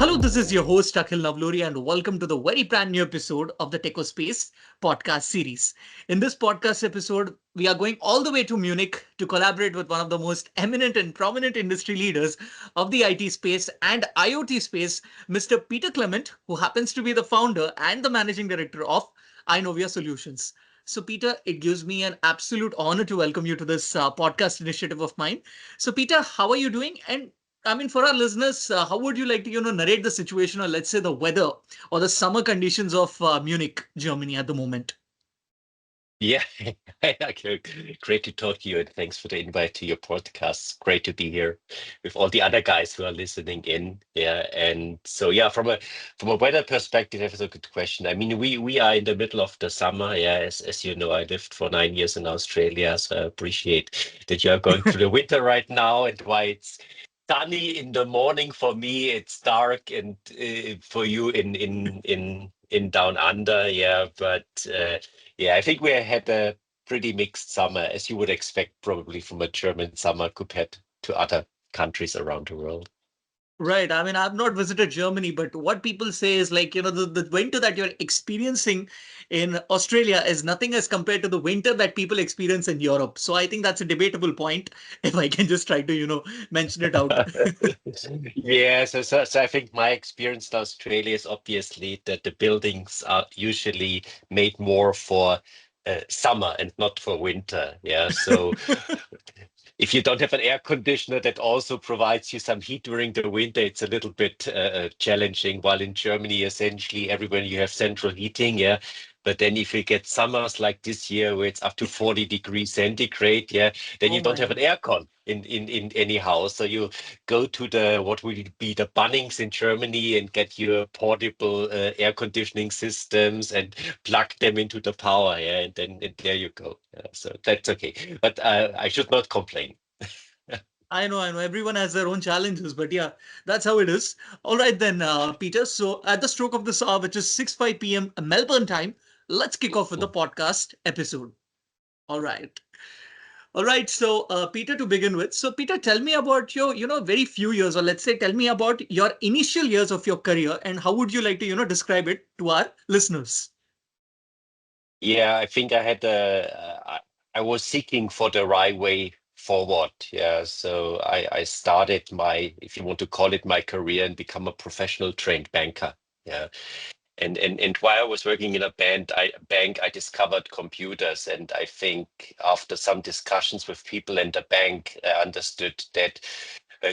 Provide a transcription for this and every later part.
Hello, this is your host Akhil Navluri, and welcome to the very brand new episode of the TechOSpace podcast series. In this podcast episode, we are going all the way to Munich to collaborate with one of the most eminent and prominent industry leaders of the IT space and IoT space, Mr. Peter Klement, who happens to be the founder and the managing director of INOVIA Solutions. So, Peter, it gives me an absolute honor to welcome you to this podcast initiative of mine. So, Peter, how are you doing? And I mean, for our listeners, how would you like to, narrate the situation, or let's say the weather or the summer conditions of Munich, Germany at the moment? Yeah, okay. Great to talk to you, and thanks for the invite to your podcast. Great to be here with all the other guys who are listening in. Yeah, and so yeah, from a weather perspective, that's a good question. I mean, we are in the middle of the summer. Yeah, as you know, I lived for 9 years in Australia, so I appreciate that you are going through the winter right now, and why it's sunny in the morning for me, it's dark, and for you in down under. Yeah, but. Yeah, I think we had a pretty mixed summer, as you would expect probably from a German summer compared to other countries around the world. Right. I mean, I've not visited Germany, but what people say is like, the winter that you're experiencing in Australia is nothing as compared to the winter that people experience in Europe. So I think that's a debatable point, if I can just try to, mention it out. Yeah, so I think my experience in Australia is obviously that the buildings are usually made more for summer and not for winter. Yeah, so if you don't have an air conditioner that also provides you some heat during the winter, it's a little bit challenging. While in Germany, essentially everywhere you have central heating, yeah. But then if you get summers like this year where it's up to 40 degrees centigrade, yeah, then Oh you don't my have an God. aircon in any house. So you go to the what would be the Bunnings in Germany and get your portable air conditioning systems and plug them into the power, yeah, and there you go. Yeah, so that's okay. But I should not complain. I know. Everyone has their own challenges, but yeah, that's how it is. All right, then, Peter. So at the stroke of this hour, which is 6:05 p.m. Melbourne time, let's kick off with the podcast episode. All right. All right. So, Peter, to begin with. So, Peter, tell me about your, very few years, or let's say, tell me about your initial years of your career and how would you like to, describe it to our listeners? Yeah, I think I was seeking for the right way forward. Yeah, so I started my, if you want to call it my career, and become a professional trained banker. Yeah. And while I was working in a bank, I discovered computers, and I think after some discussions with people in the bank, I understood that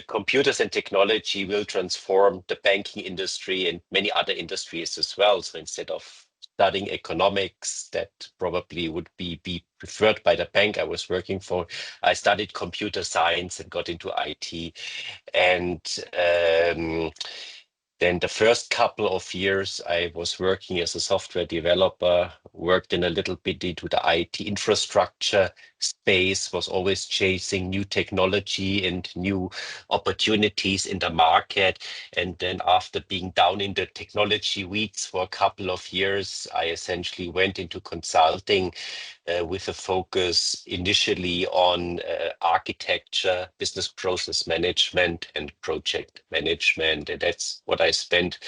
computers and technology will transform the banking industry and many other industries as well. So instead of studying economics, that probably would be preferred by the bank I was working for, I studied computer science and got into IT. And then the first couple of years, I was working as a software developer, worked in a little bit into the IT infrastructure space, was always chasing new technology and new opportunities in the market. And then after being down in the technology weeds for a couple of years, I essentially went into consulting with a focus initially on architecture, business process management, and project management. And that's what I spent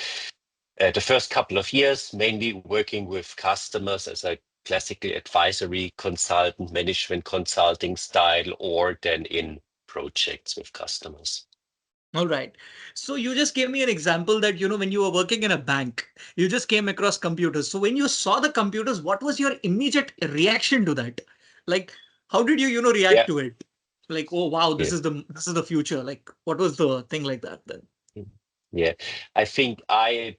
the first couple of years, mainly working with customers as a classical advisory consultant, management consulting style, or then in projects with customers. All right. So you just gave me an example that, when you were working in a bank, you just came across computers. So when you saw the computers, what was your immediate reaction to that? Like, how did you, react Yeah, to it? Like, oh wow, yeah. this is the future. Like, what was the thing like that then? Yeah, I think I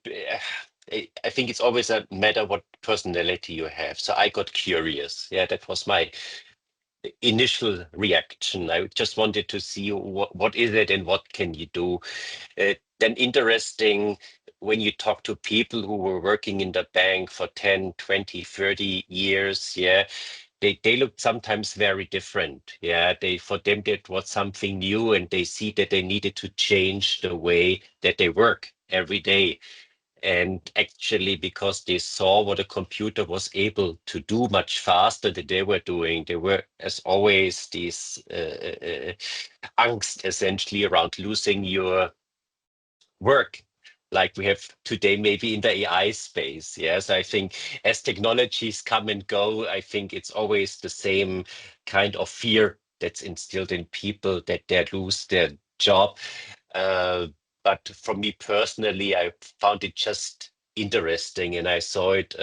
think it's always a matter what personality you have. So I got curious. Yeah, that was my initial reaction. I just wanted to see what is it and what can you do. Then interesting when you talk to people who were working in the bank for 10, 20, 30 years, yeah, they look sometimes very different. Yeah, they for them that was something new, and they see that they needed to change the way that they work every day. And actually, because they saw what a computer was able to do much faster than they were doing, there were, as always, these angst essentially around losing your work. like we have today, maybe in the AI space. Yes, I think as technologies come and go, I think it's always the same kind of fear that's instilled in people that they lose their job. Uh, but for me personally, I found it just interesting, and I saw it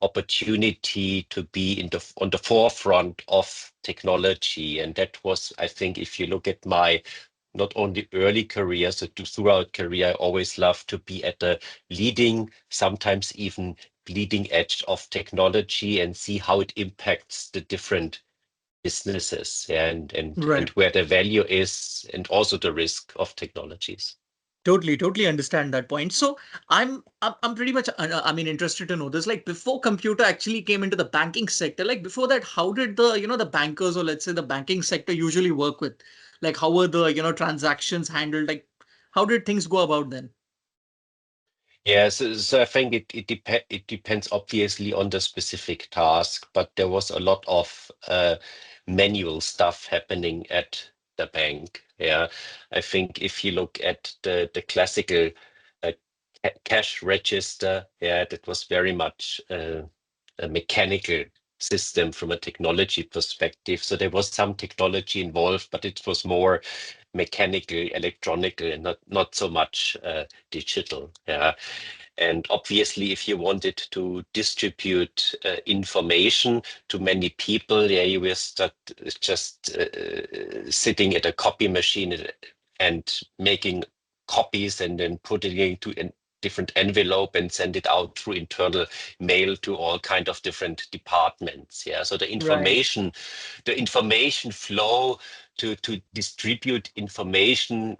opportunity to be in the on the forefront of technology, and that was, I think, if you look at my not only early career, so throughout career, I always love to be at the leading, sometimes even bleeding edge of technology and see how it impacts the different businesses, and Right. where the value is and also the risk of technologies. Totally understand that point. So I'm pretty much I mean interested to know this. Like before computer actually came into the banking sector, like before that, how did the the bankers or let's say the banking sector usually work with? Like how were the transactions handled? Like how did things go about then? Yeah, so I think it depends obviously on the specific task, but there was a lot of manual stuff happening at the bank. Yeah, I think if you look at the classical uh, cash register, yeah, that was very much a mechanical system from a technology perspective. So there was some technology involved, but it was more mechanical, electronical, and not so much digital. Yeah. And obviously, if you wanted to distribute information to many people, yeah, you were just sitting at a copy machine and making copies and then putting it into a different envelope and send it out through internal mail to all kind of different departments. Yeah, so Right. the information flow to distribute information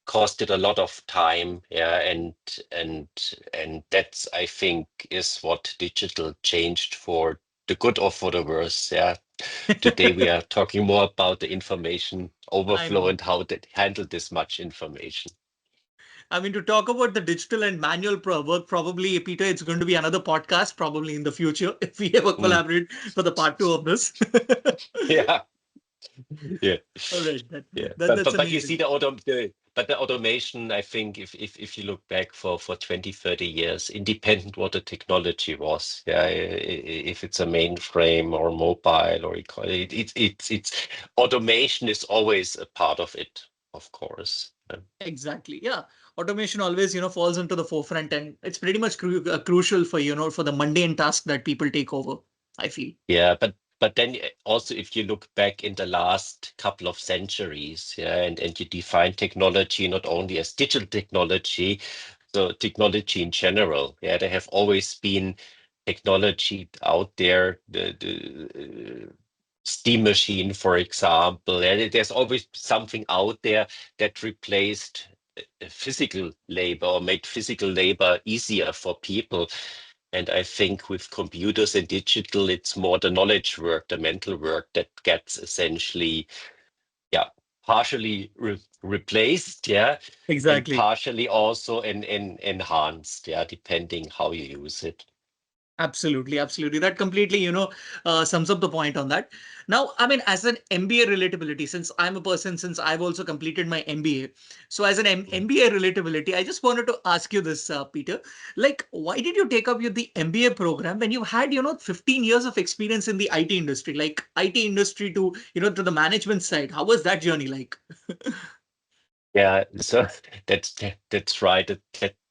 costed a lot of time. Yeah, and and that's, I think, is what digital changed for the good or for the worse. Yeah, today we are talking more about the information I overflow know. and how to handle this much information. I mean, to talk about the digital and manual work, probably, Peter, it's going to be another podcast, probably in the future, if we ever Mm. collaborate for the part two of this. Yeah, yeah. All right, Yeah, that's but you see amazing. the automation, I think if you look back for 20, 30 years, independent what the technology was, yeah, if it's a mainframe or mobile or it's automation is always a part of it, of course. Exactly. Yeah. Automation always, falls into the forefront, and it's pretty much crucial for, for the mundane task that people take over, I feel. Yeah, but then also if you look back in the last couple of centuries, yeah, and you define technology not only as digital technology, so technology in general, yeah, there have always been technology out there, the steam machine, for example. Yeah, there's always something out there that replaced physical labor or made physical labor easier for people. And I think with computers and digital, it's more the knowledge work, the mental work that gets essentially, yeah, partially replaced, yeah, and Exactly. partially also enhanced, yeah, depending how you use it. Absolutely. That completely, sums up the point on that. Now, I mean, as an MBA relatability, since I'm a person, since I've also completed my MBA, so as an MBA relatability, I just wanted to ask you this, Peter. Like, why did you take up the MBA program when you had, 15 years of experience in the IT industry, like IT industry to, to the management side? How was that journey like? Yeah, so that's right.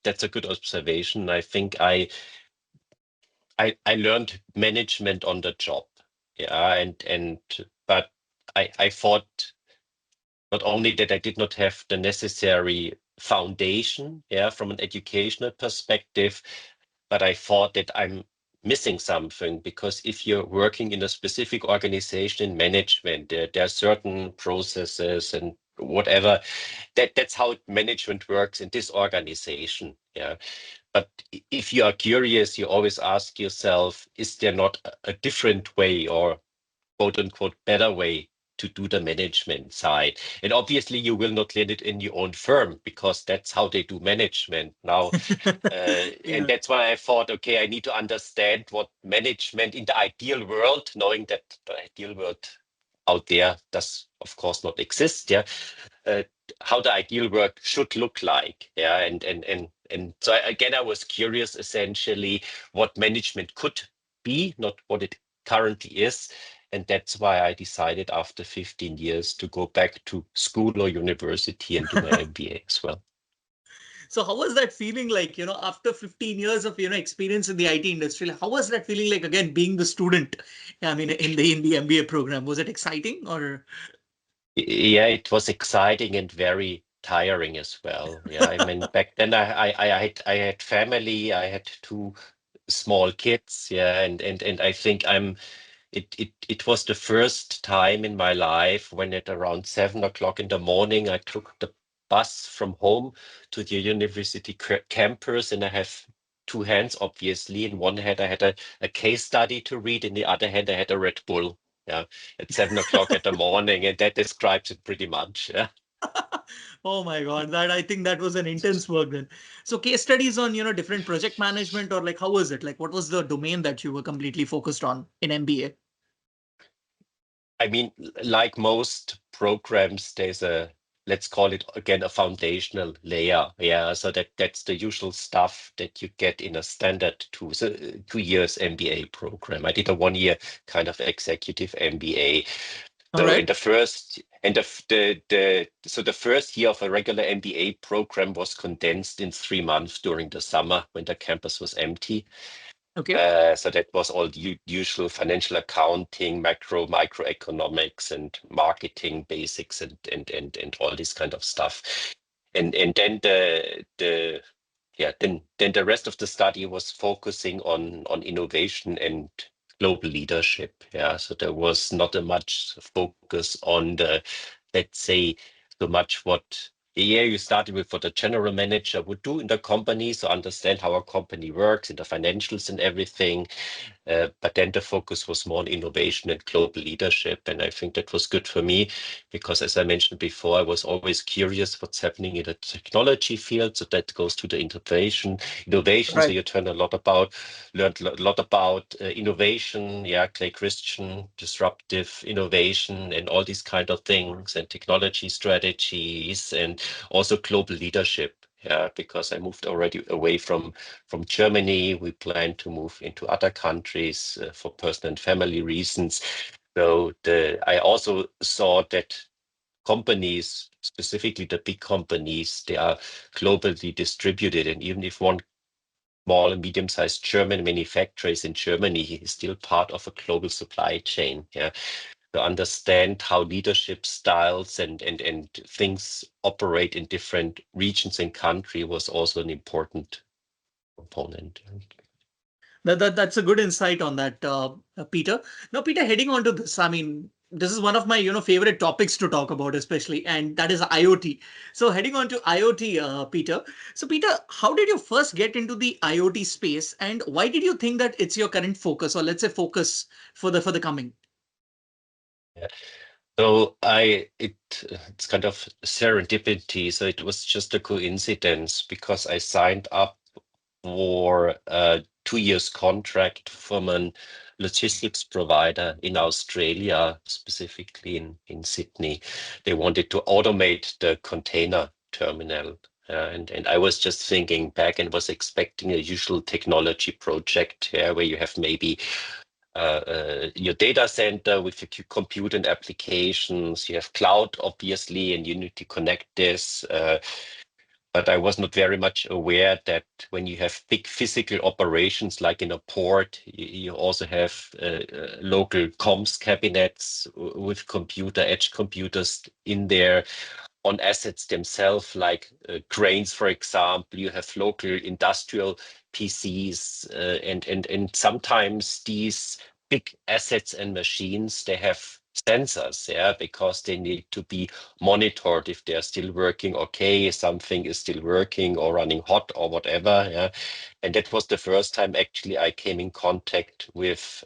That's a good observation. I think I learned management on the job. Yeah, and but I thought not only that I did not have the necessary foundation, yeah, from an educational perspective, but I thought that I'm missing something because if you're working in a specific organization in management, there are certain processes and whatever that's how management works in this organization. Yeah. But if you are curious, you always ask yourself, is there not a different way or quote unquote better way to do the management side? And obviously, you will not learn it in your own firm because that's how they do management now. And Yeah. that's why I thought, okay, I need to understand what management in the ideal world, knowing that the ideal world out there does, of course, not exist. Yeah, uh, how the ideal work should look like. Yeah, and And so again, I was curious essentially what management could be, not what it currently is. And that's why I decided after 15 years to go back to school or university and do my MBA as well. So how was that feeling like, after 15 years of, experience in the IT industry, how was that feeling like again being the student? I mean, in the MBA program, was it exciting or? Yeah, it was exciting and very tiring as well. Yeah, I mean, back then I had family, I had two small kids. Yeah, and I think it was the first time in my life when at around 7 o'clock in the morning I took the bus from home to the university campus, and I have two hands, obviously. In one hand I had a case study to read, in the other hand I had a Red Bull. Yeah, at 7 o'clock in the morning, and that describes it pretty much. Yeah. Oh my God, that I think that was an intense work then. So case studies on, different project management or like how was it? Like what was the domain that you were completely focused on in MBA? I mean, like most programs, there's let's call it again, a foundational layer. Yeah, so that's the usual stuff that you get in a standard 2 years MBA program. I did a 1 year kind of executive MBA. All So right. in the first and the first year of a regular MBA program was condensed in 3 months during the summer when the campus was empty. Okay. So that was all the usual financial accounting, microeconomics, and marketing basics, and all this kind of stuff. And then then the rest of the study was focusing on innovation and global leadership. Yeah, so there was not a much focus on let's say, so much what. Yeah, you started with what a general manager would do in the company, so understand how a company works in the financials and everything. But then the focus was more on innovation and global leadership. And I think that was good for me because, as I mentioned before, I was always curious what's happening in the technology field. So that goes to the innovation. So Right. you learned a lot about innovation. Yeah, Clay Christian, disruptive innovation, and all these kind of things, and technology strategies, and also global leadership. Yeah, because I moved already away from Germany. We plan to move into other countries for personal and family reasons. So I also saw that companies, specifically the big companies, they are globally distributed. And even if one small and medium-sized German manufacturer is in Germany, he is still part of a global supply chain. Yeah. To understand how leadership styles and things operate in different regions and country was also an important component. That's a good insight on that, Peter. Now, Peter, heading on to this, I mean, this is one of my favorite topics to talk about, especially, and that is IoT. So, heading on to IoT, Peter. So, Peter, how did you first get into the IoT space, and why did you think that it's your current focus, or let's say focus for the coming? Yeah. So it's kind of serendipity. So it was just a coincidence because I signed up for a 2 years contract from a logistics provider in Australia, specifically in Sydney. They wanted to automate the container terminal. And I was just thinking back and was expecting a usual technology project, where you have maybe your data center with your compute and applications. You have cloud, obviously, and you need to connect this. But I was not very much aware that when you have big physical operations, like in a port, you also have local comms cabinets with edge computers in there on assets themselves, like cranes, for example. You have local industrial PCs, and sometimes these big assets and machines, they have sensors, because they need to be monitored if they're still working okay, something is still working or running hot or whatever. And that was the first time actually I came in contact with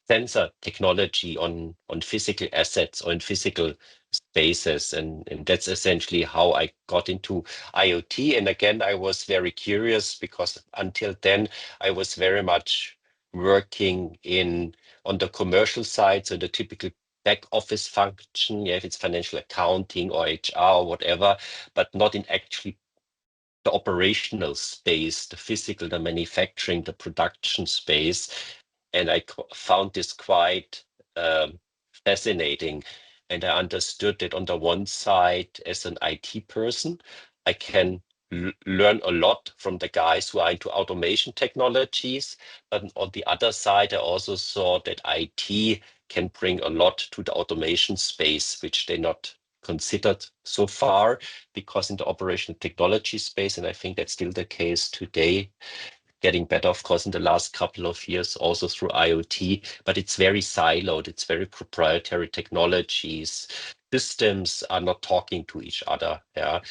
sensor technology on physical assets or in physical spaces. And that's essentially how I got into IoT. And again, I was very curious because until then I was very much working in on the commercial side, so the typical back office function, if it's financial accounting or HR or whatever, but not in actually the operational space, the physical, the manufacturing, the production space. And I found this quite fascinating. And I understood that on the one side, as an IT person, I can learn a lot from the guys who are into automation technologies. But on the other side, I also saw that IT can bring a lot to the automation space, which they not considered so far, because in the operational technology space, and I think that's still the case today, getting better, of course, in the last couple of years, also through IoT, but it's very siloed. It's very proprietary technologies. Systems are not talking to each other. Yeah.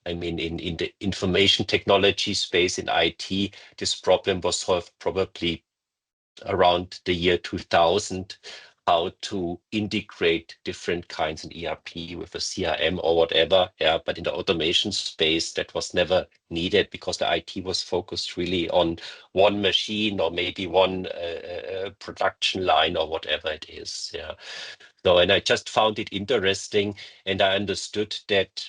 I mean, in the information technology space in IT, this problem was solved probably around the year 2000, how to integrate different kinds of ERP with a CRM or whatever. Yeah, but in the automation space, that was never needed because the IT was focused really on one machine or maybe one production line or whatever it is. Yeah. So, and I just found it interesting, and I understood that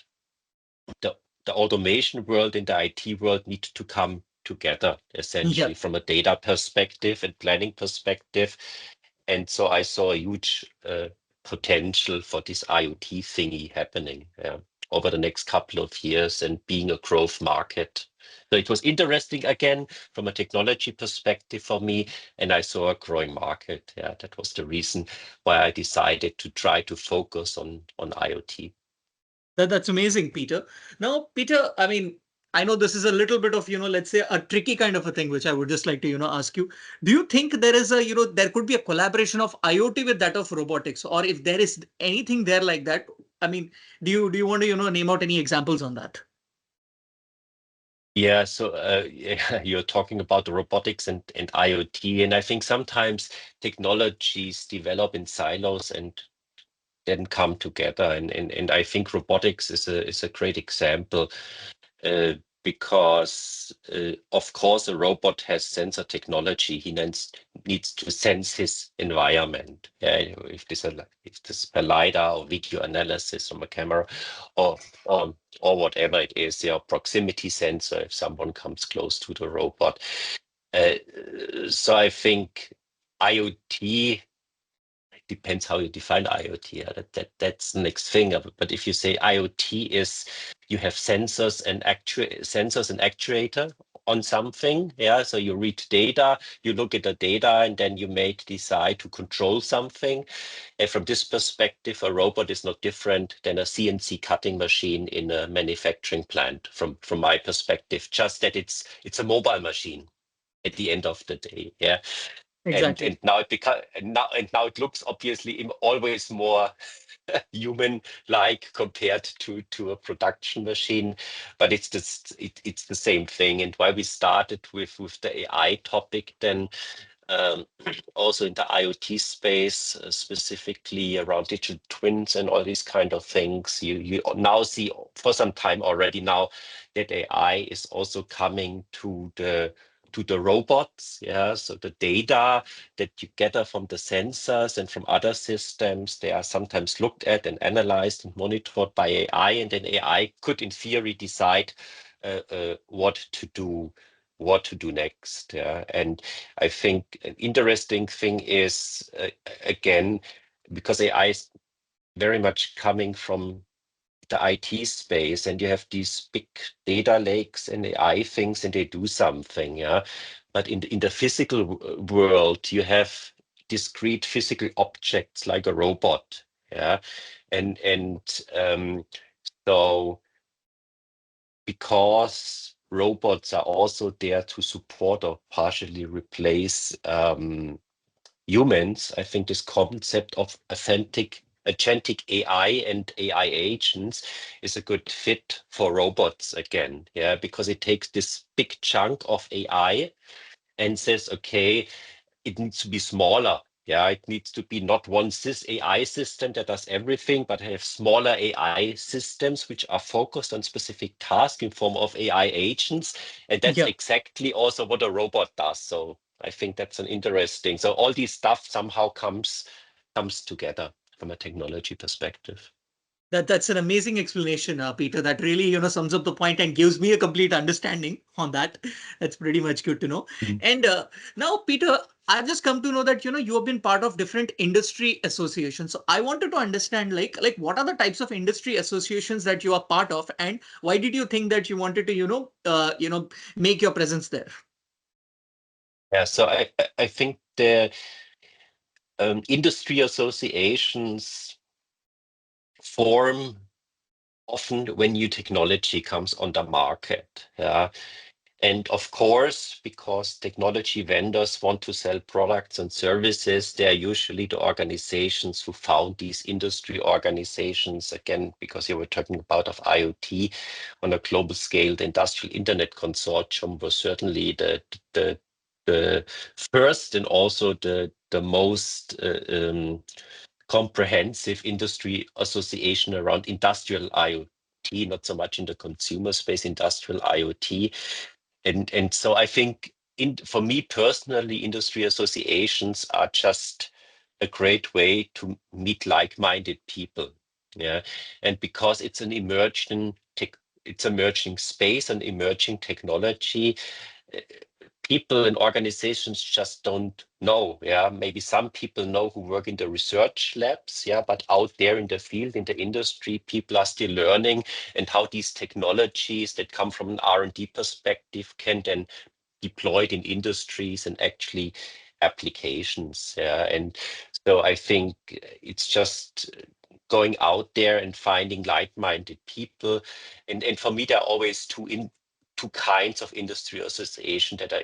the the automation world and the IT world need to come together, Yeah. essentially, from a data perspective and planning perspective. And so I saw a huge potential for this IoT thingy happening over the next couple of years and being a growth market. So it was interesting again from a technology perspective for me, and I saw a growing market. Yeah, that was the reason why I decided to try to focus on IoT. That's amazing, Peter. Now, Peter, I mean, I know this is a little bit of, let's say a tricky kind of a thing, which I would just like to, ask you. Do you think there is a, there could be a collaboration of IoT with that of robotics, or if there is anything there like that? I mean, do you want to, name out any examples on that? Yeah, so yeah, you're talking about the robotics and IoT, and I think sometimes technologies develop in silos and then come together. And I think robotics is a great example uh, because, of course, a robot has sensor technology. He needs to sense his environment. Yeah, if this a lidar or video analysis from a camera, or or whatever it is, proximity sensor if someone comes close to the robot. Uh, so I think IoT depends how you define IoT. Yeah, that's the next thing. But if you say IoT is you have sensors and actuator on something, yeah. So you read data, you look at the data, and then you may decide to control something. And from this perspective, a robot is not different than a CNC cutting machine in a manufacturing plant. From my perspective, just that it's a mobile machine at the end of the day. Yeah, and Exactly. now it become and now it looks obviously always more human like compared to a production machine, but it's the same thing. And why we started with the AI topic then, um, also in the IoT space, specifically around digital twins and all these kind of things. You now see for some time already now that AI is also coming to the robots. Yeah, so the data that you gather from the sensors and from other systems, they are sometimes looked at and analyzed and monitored by AI, and then AI could, in theory, decide what to do, what to do next. Yeah, and I think an interesting thing is, again, because AI is very much coming from the IT space, and you have these big data lakes and AI things, and they do something, yeah. But in the physical world, you have discrete physical objects like a robot, yeah, and so because robots are also there to support or partially replace humans, I think this concept of agentic AI and AI agents is a good fit for robots again, yeah, because it takes this big chunk of AI and says, okay, it needs to be smaller. Yeah, it needs to be not one AI system that does everything, but have smaller AI systems which are focused on specific tasks in form of AI agents. And that's Yeah. exactly also what a robot does. So I think that's an interesting. So all these stuff somehow comes together from a technology perspective. That's an amazing explanation, Peter. That really sums up the point and gives me a complete understanding on that. That's pretty much good to know. Mm. And now, Peter, I've just come to know that you have been part of different industry associations. So I wanted to understand like what are the types of industry associations that you are part of, and why did you think that you wanted to make your presence there? Yeah, so I think the industry associations form often when new technology comes on the market. Yeah. And of course, because technology vendors want to sell products and services, they are usually the organizations who found these industry organizations. Again, because you were talking about of IoT on a global scale, the Industrial Internet Consortium was certainly the the first and also the most comprehensive industry association around industrial IoT, not so much in the consumer space, industrial IoT. And so I think for me personally, industry associations are just a great way to meet like-minded people. Yeah. And because it's an emerging it's emerging space and emerging technology, uh, people and organizations just don't know. Yeah, maybe some people know who work in the research labs. Yeah, but out there in the field, in the industry, people are still learning and how these technologies that come from an R&D perspective can then deployed in industries and actually applications. Yeah. And so I think it's just going out there and finding like-minded people. And for me, there are always two kinds of industry association that are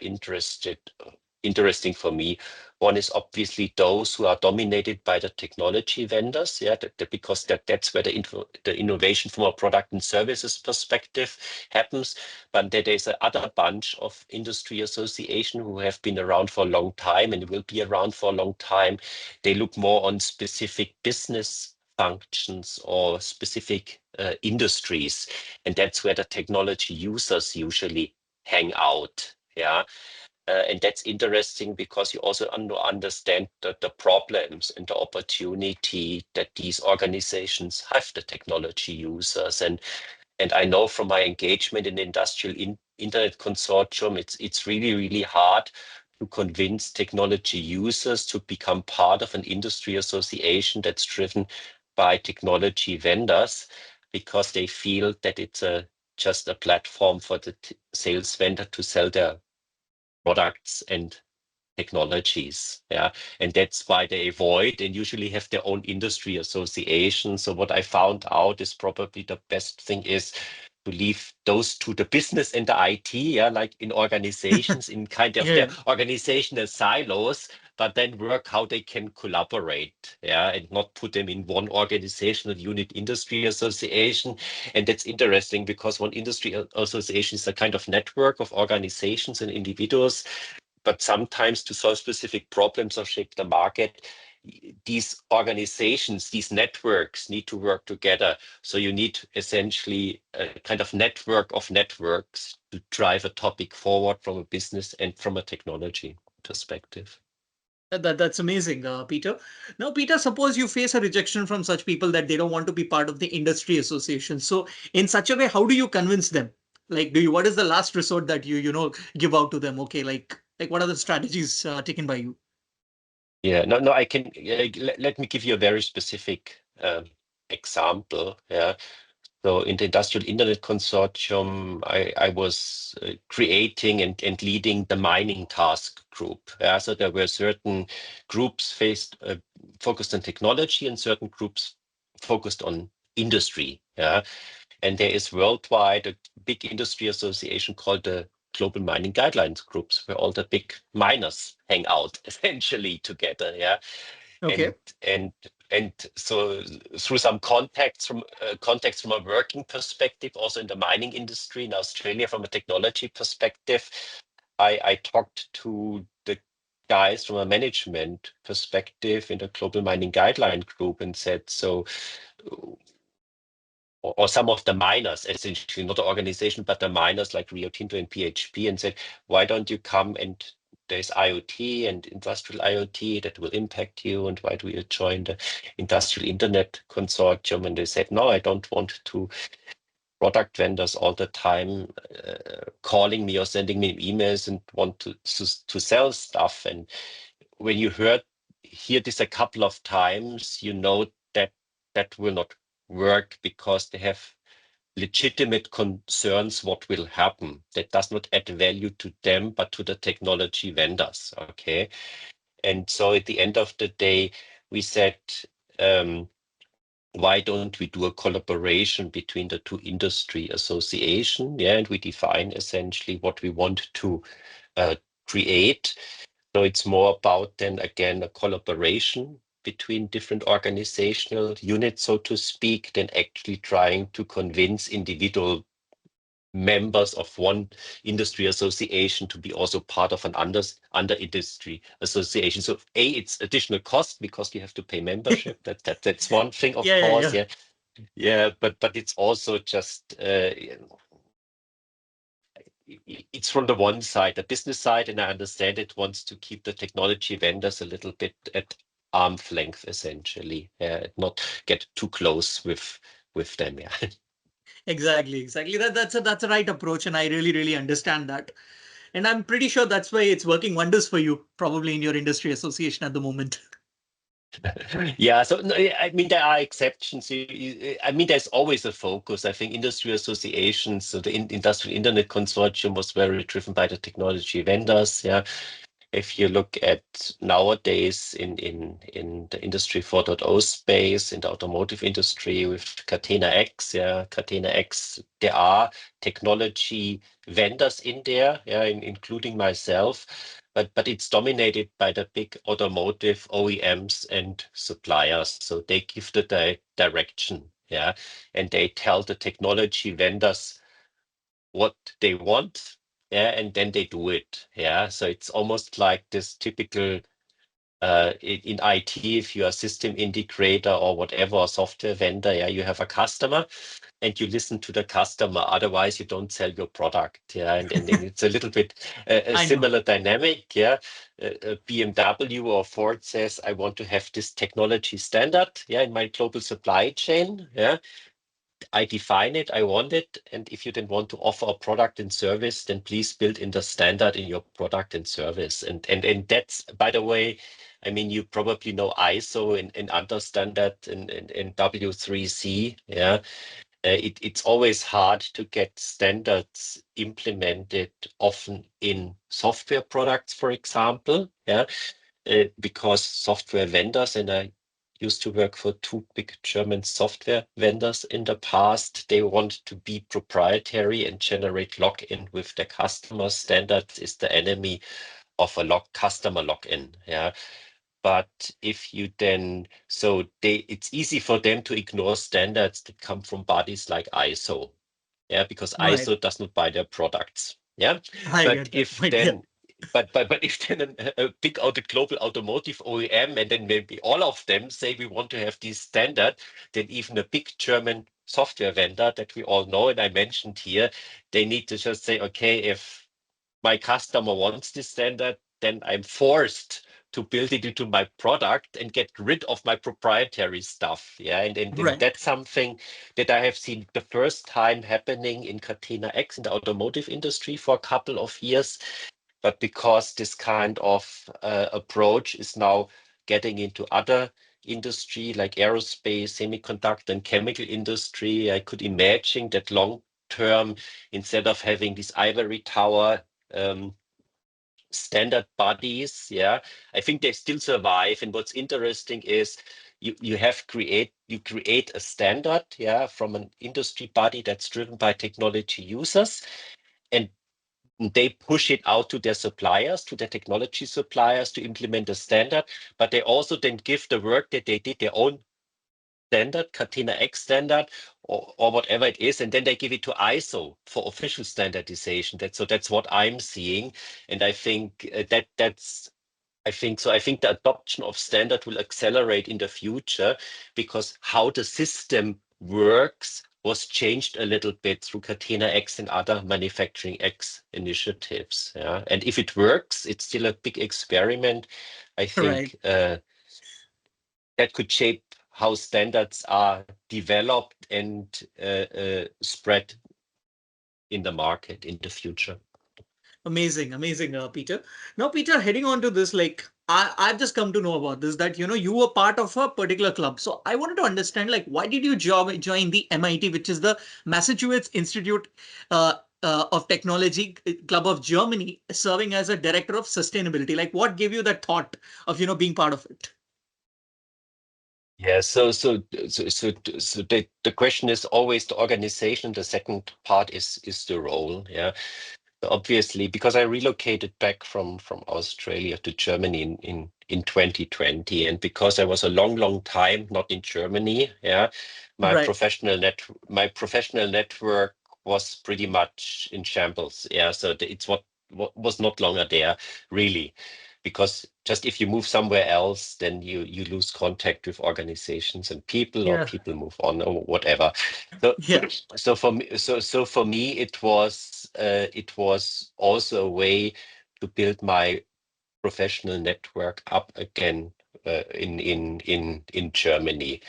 interesting for me. One is obviously those who are dominated by the technology vendors, yeah, because that's where the innovation from a product and services perspective happens. But there is a other bunch of industry association who have been around for a long time and will be around for a long time. They look more on specific business functions or specific industries, and that's where the technology users usually hang out. Yeah. And that's interesting because you also understand the problems and the opportunity that these organizations have, the technology users. And I know from my engagement in the Industrial Internet Consortium, it's really, really hard to convince technology users to become part of an industry association that's driven by technology vendors, because they feel that it's just a platform for the sales vendor to sell their products and technologies. Yeah. And that's why they avoid and usually have their own industry association. So what I found out is probably the best thing is to leave those to the business and the IT, yeah, like in organizations, in kind of their Yeah. organizational silos, but then work how they can collaborate, yeah, and not put them in one organizational unit industry association. And that's interesting because one industry association is a kind of network of organizations and individuals, but sometimes to solve specific problems or shape the market, these organizations, these networks need to work together. So you need essentially a kind of network of networks to drive a topic forward from a business and from a technology perspective. That's amazing, Peter. Now, Peter, suppose you face a rejection from such people that they don't want to be part of the industry association. So, in such a way, how do you convince them? Like, what is the last resort that you give out to them? Okay, like what are the strategies taken by you? Yeah, no, I can let me give you a very specific example. Yeah. So in the Industrial Internet Consortium, I was creating and leading the mining task group. Yeah, so there were certain groups focused on technology and certain groups focused on industry. Yeah, and there is worldwide a big industry association called the Global Mining Guidelines Groups, where all the big miners hang out essentially together. Yeah, Okay. and and and so through some context from a working perspective, also in the mining industry in Australia, from a technology perspective, I talked to the guys from a management perspective in the Global Mining Guideline Group and said, so, or some of the miners, essentially not the organization, but the miners like Rio Tinto and PHP, and said, why don't you come and there's IoT and industrial IoT that will impact you, and why do you join the Industrial Internet Consortium? And they said, no, I don't want to product vendors all the time calling me or sending me emails and want to sell stuff. And when you hear this a couple of times, you know that that will not work because they have legitimate concerns what will happen. That does not add value to them, but to the technology vendors. Okay. And so at the end of the day, we said, um, why don't we do a collaboration between the two industry association? Yeah, and we define essentially what we want to uh, create. So it's more about then again a collaboration between different organizational units, so to speak, than actually trying to convince individual members of one industry association to be also part of an under industry association. So it's additional cost because you have to pay membership. That's one thing, of Yeah, yeah, course. yeah. Yeah, yeah, but it's also just it's from the one side, the business side, and I understand it wants to keep the technology vendors a little bit at arm's length, essentially, not get too close with them. Yeah. Exactly, exactly. That's a right approach, and I really, really understand that. And I'm pretty sure that's why it's working wonders for you, probably in your industry association at the moment. Yeah, so no, I mean there are exceptions. I mean there's always a focus. I think industry associations, so the Industrial Internet Consortium was very driven by the technology vendors. Yeah, if you look at nowadays in the Industry 4.0 space, in the automotive industry with Catena X, yeah, Catena X, there are technology vendors in there, yeah, including myself, but it's dominated by the big automotive OEMs and suppliers. So they give the direction, yeah, and they tell the technology vendors what they want, yeah, and then they do it, yeah. So it's almost like this typical in IT, if you're a system integrator or whatever, or software vendor, yeah, you have a customer and you listen to the customer. Otherwise, you don't sell your product, yeah. And then it's a little bit a I know. similar dynamic, yeah. BMW or Ford says, I want to have this technology standard, yeah, in my global supply chain, yeah. I define it, I want it, and if you then want to offer a product and service, then please build in the standard in your product and service. And that's, by the way, I mean, you probably know ISO and understand that in W3C. Yeah, it's always hard to get standards implemented, often in software products, for example. Yeah, because software vendors, and I used to work for two big German software vendors in the past. They want to be proprietary and generate lock-in with the customers. Standards is the enemy of a customer lock-in. Yeah. But if you then, so it's easy for them to ignore standards that come from bodies like ISO. Yeah, because Right. ISO does not buy their products. Yeah, I but get that if point. Yeah. then, but if then a big global automotive OEM, and then maybe all of them say we want to have this standard, then even a big German software vendor that we all know and I mentioned here, they need to just say, okay, if my customer wants this standard, then I'm forced to build it into my product and get rid of my proprietary stuff. Yeah, and Right. that's something that I have seen the first time happening in Catena X in the automotive industry for a couple of years. But because this kind of approach is now getting into other industry like aerospace, semiconductor, and chemical industry, I could imagine that long term, instead of having this ivory tower um, standard bodies, yeah, I think they still survive. And what's interesting is you create a standard, yeah, from an industry body that's driven by technology users, and they push it out to their suppliers, to their technology suppliers to implement a standard, but they also then give the work that they did their own standard, Catena X standard, or whatever it is, and then they give it to ISO for official standardization. That's what I'm seeing, and I think that's I think so. I think the adoption of standard will accelerate in the future because how the system works was changed a little bit through Catena X and other Manufacturing X initiatives. Yeah. And if it works, it's still a big experiment. I Right. think that could shape how standards are developed and spread in the market in the future. Amazing, amazing, Peter. Now, Peter, heading on to this, like I've just come to know about this that you were part of a particular club. So I wanted to understand, like, why did you join the MIT, which is the Massachusetts Institute of Technology Club of Germany, serving as a director of sustainability? Like, what gave you that thought of being part of it? Yeah, so the question is always the organization. The second part is the role. Yeah, obviously, because I relocated back from Australia to Germany in 2020, and because I was a long time not in Germany, yeah, my Right. professional net my professional network was pretty much in shambles. Yeah, so what was not longer there really, because just if you move somewhere else, then you lose contact with organizations and people, or Yeah. people move on or whatever. So Yeah. so for me, it was also a way to build my professional network up again in Germany.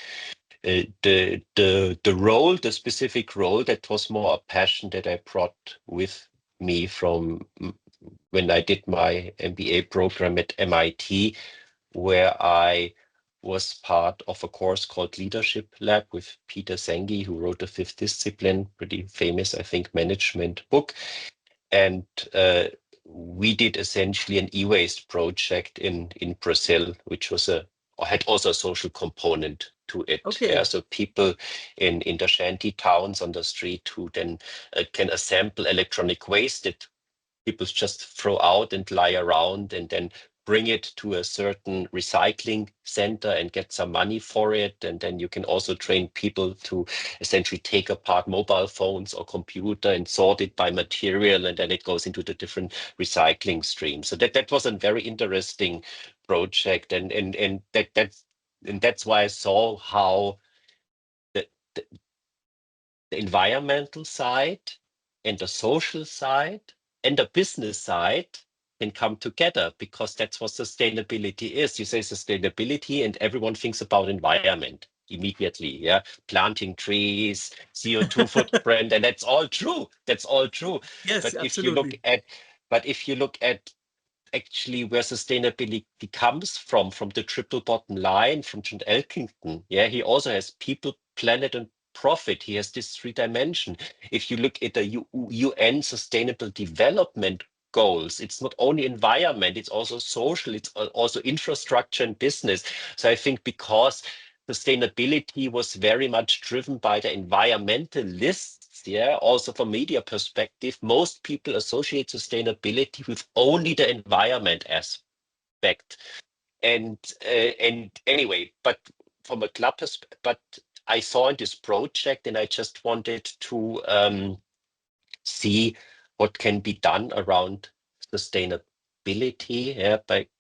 The specific role, that was more a passion that I brought with me from when I did my MBA program at MIT, where I was part of a course called Leadership Lab with Peter Senge, who wrote The Fifth Discipline, pretty famous, I think, management book. And we did essentially an e-waste project in Brazil, which had also a social component to it. Yeah, Okay. so people in the shanty towns on the street who then can assemble electronic waste that people just throw out and lie around, and then bring it to a certain recycling center and get some money for it. And then you can also train people to essentially take apart mobile phones or computer and sort it by material, and then it goes into the different recycling streams. So that was a very interesting project, and that's why I saw how the, the the environmental side and the social side and the business side can come together, because that's what sustainability is. You say sustainability and everyone thinks about environment immediately. Yeah, planting trees, CO2 footprint, and that's all true. That's all true. Yes, But if you look absolutely. at but if you look at actually where sustainability comes from the triple bottom line from John Elkington. Yeah, he also has people, planet, and profit. He has this three dimension. If you look at the UN Sustainable Development Goals, it's not only environment, it's also social, it's also infrastructure and business. So I think because sustainability was very much driven by the environmentalists, yeah, also from media perspective, most people associate sustainability with only the environment aspect. And anyway, but from a club perspective, but I saw in this project, and I just wanted to see what can be done around sustainability. Yeah,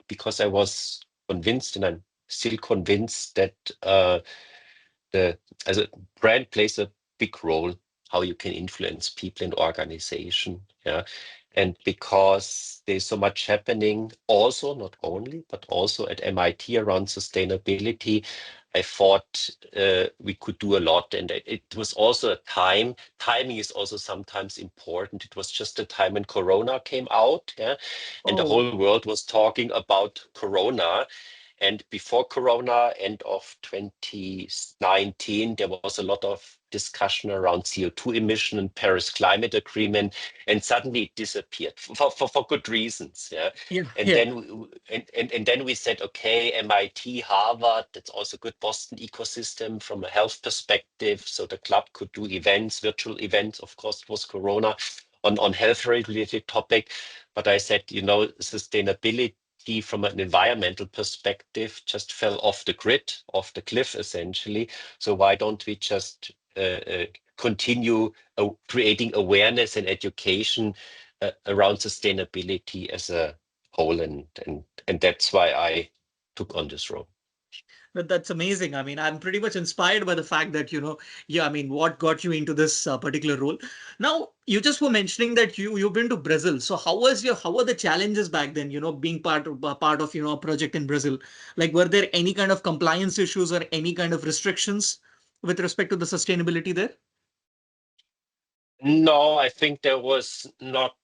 because I was convinced, and I'm still convinced, that the as a brand plays a big role how you can influence people and organization. Yeah, and because there's so much happening, also not only but also at MIT around sustainability, I thought we could do a lot. And it was also a timing is also sometimes important. It was just a time when Corona came out, yeah, and the Oh, whole world was talking about Corona. And before Corona, end of 2019, there was a lot of discussion around CO2 emission and Paris Climate Agreement, and suddenly it disappeared for good reasons. Yeah. yeah, And yeah. then and then we said, okay, MIT, Harvard, that's also good Boston ecosystem from a health perspective. So the club could do events, virtual events. Of course, it was Corona on health related topic. But I said, sustainability from an environmental perspective just fell off the grid, off the cliff, essentially. So why don't we just continue creating awareness and education around sustainability as a whole? And that's why I took on this role. That's amazing. I mean, I'm pretty much inspired by the fact that, yeah, I mean, what got you into this particular role. Now, you just were mentioning that you've been to Brazil. So how were the challenges back then, being part of, a project in Brazil? Like, were there any kind of compliance issues or any kind of restrictions with respect to the sustainability there? No, I think there was not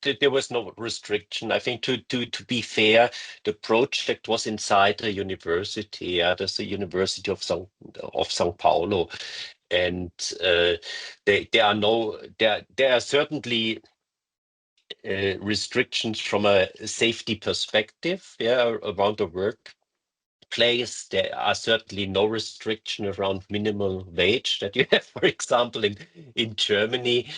there was no restriction. I think to be fair, the project was inside the university. Yeah, there's the University of São Paulo, and there are no there are certainly restrictions from a safety perspective. Yeah, around the workplace, there are certainly no restriction around minimal wage that you have, for example, in Germany.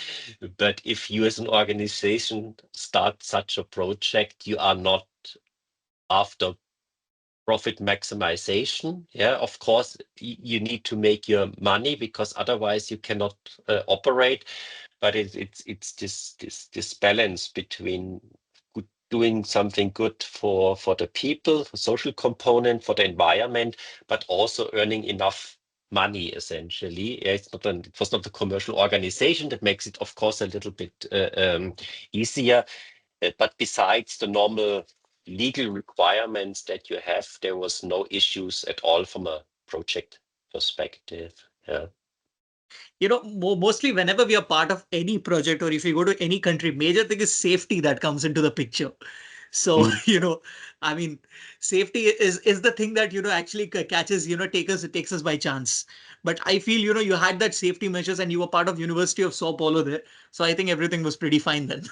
But if you as an organization start such a project, you are not after profit maximization. Yeah, of course, you need to make your money because otherwise you cannot operate. But it's this balance between doing something good for the people, for social component, for the environment, but also earning enough money essentially. Yeah, it was not a commercial organization that makes it, of course, a little bit easier. But besides the normal legal requirements that you have, there was no issues at all from a project perspective. Yeah. Mostly whenever we are part of any project or if you go to any country, major thing is safety that comes into the picture. So, Mm. I mean, safety is the thing that, actually catches, takes us by chance. But I feel, you had that safety measures and you were part of University of Sao Paulo there. So I think everything was pretty fine then.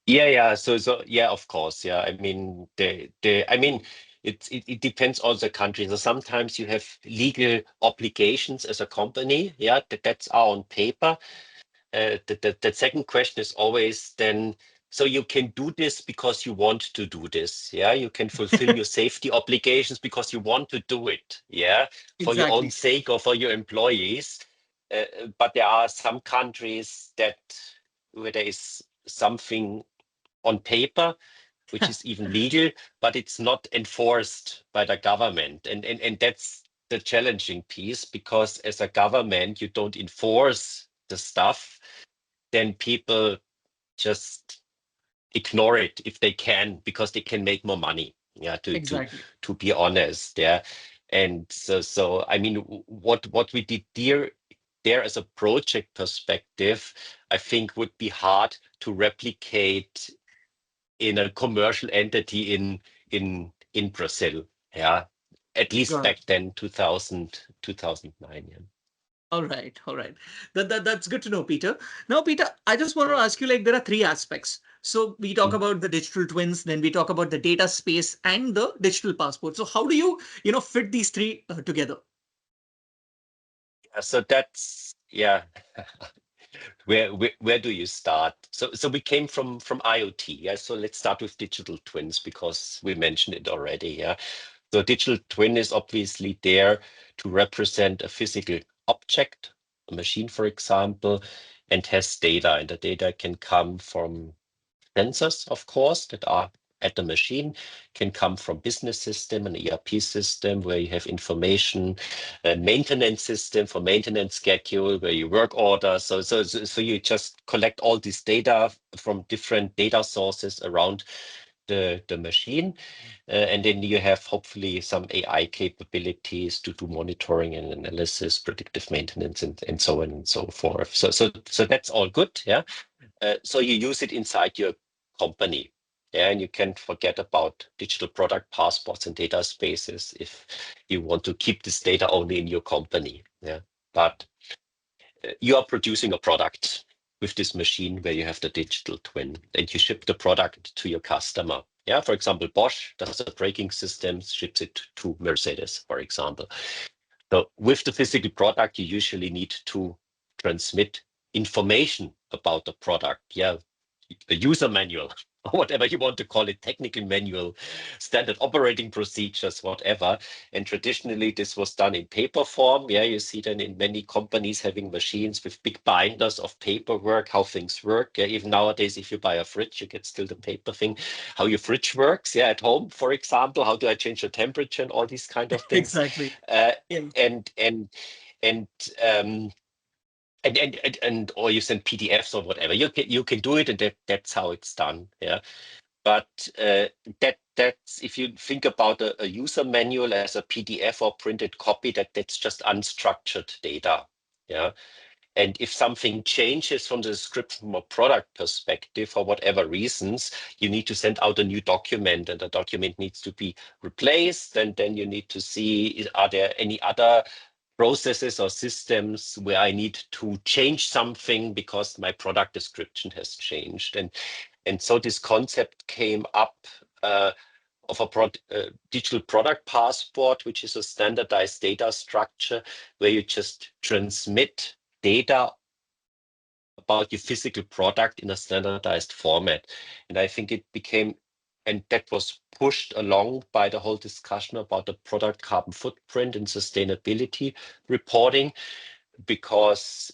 Yeah. So yeah, of course. Yeah. I mean, I mean, it depends on the country. So sometimes you have legal obligations as a company. Yeah, that's on paper. The second question is always then, so you can do this because you want to do this. Yeah, you can fulfill your safety obligations because you want to do it. Yeah, for your own Exactly. sake or for your employees. But there are some countries that where there is something on paper which is even legal, but it's not enforced by the government. And that's the challenging piece because as a government, you don't enforce the stuff, then people just ignore it if they can because they can make more money. Yeah, Exactly. to be honest. Yeah. And so I mean what we did there as a project perspective, I think would be hard to replicate in a commercial entity in Brazil. Yeah, at least Got it. back then, 2009. Yeah. All right, all right. That's good to know, Peter. Now, Peter, I just want to ask you, like, there are three aspects. So we talk Mm. about the digital twins, then we talk about the data space and the digital passport. So how do you, fit these three together? So that's yeah. Where do you start? So we came from IoT. Yeah. So let's start with digital twins because we mentioned it already. Yeah. So digital twin is obviously there to represent a physical object, a machine, for example, and has data. And the data can come from sensors, of course, that are at the machine, can come from business system, an ERP system where you have information, a maintenance system for maintenance schedule, where you work order. So you just collect all this data from different data sources around the machine. And then you have hopefully some AI capabilities to do monitoring and analysis, predictive maintenance, and so on and so forth. So that's all good. Yeah. So you use it inside your company. Yeah, and you can forget about digital product passports and data spaces if you want to keep this data only in your company. Yeah, but you are producing a product with this machine where you have the digital twin and you ship the product to your customer. Yeah, for example, Bosch does a braking system, ships it to Mercedes, for example. So with the physical product, you usually need to transmit information about the product. Yeah, a user manual, or whatever you want to call it, technical manual, standard operating procedures, whatever. And traditionally, this was done in paper form. Yeah, you see then in many companies having machines with big binders of paperwork, how things work. Yeah, even nowadays, if you buy a fridge, you get still the paper thing, how your fridge works. Yeah, at home, for example, how do I change the temperature and all these kind of things. Exactly. Uh, Yeah. and and and um, and or you send PDFs or whatever. You can do it, and that's how it's done. Yeah, but that's if you think about a user manual as a PDF or printed copy, that's just unstructured data. Yeah, and if something changes from the description from a product perspective for whatever reasons, you need to send out a new document, and the document needs to be replaced. And then you need to see, are there any other processes or systems where I need to change something because my product description has changed. And so this concept came up of a digital product passport, which is a standardized data structure where you just transmit data about your physical product in a standardized format. And I think it became, and that was pushed along by the whole discussion about the product carbon footprint and sustainability reporting, because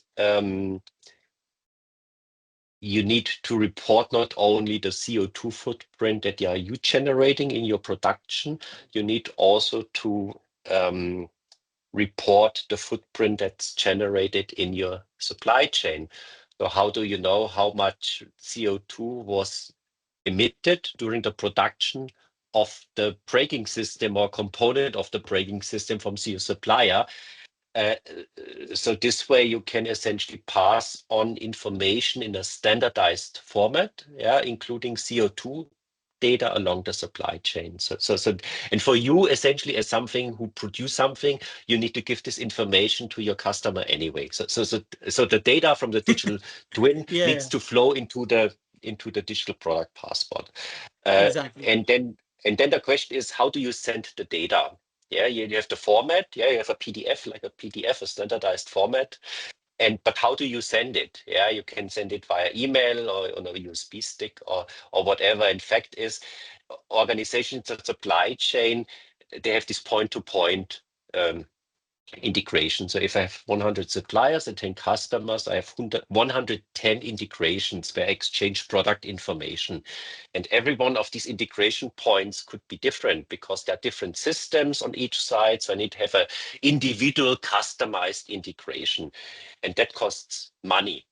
you need to report not only the CO2 footprint that are you generating in your production, you need also to report the footprint that's generated in your supply chain. So how do you know how much CO2 was emitted during the production of the braking system or component of the braking system from your supplier? Uh, so this way you can essentially pass on information in a standardized format, yeah, including CO2 data along the supply chain. And for you, essentially, as something who produce something, you need to give this information to your customer anyway. So the data from the digital twin needs Yeah. to flow into the digital product passport. Uh, Exactly. and then the question is, how do you send the data? Yeah, you have the format. Yeah, you have a PDF, like a PDF, a standardized format. But how do you send it? Yeah, you can send it via email or on a USB stick or whatever. In fact, is organizations that supply chain, they have this point-to-point integration. So if I have 100 suppliers and 10 customers, I have 110 integrations where I exchange product information. And every one of these integration points could be different because there are different systems on each side. So I need to have an individual customized integration. And that costs money,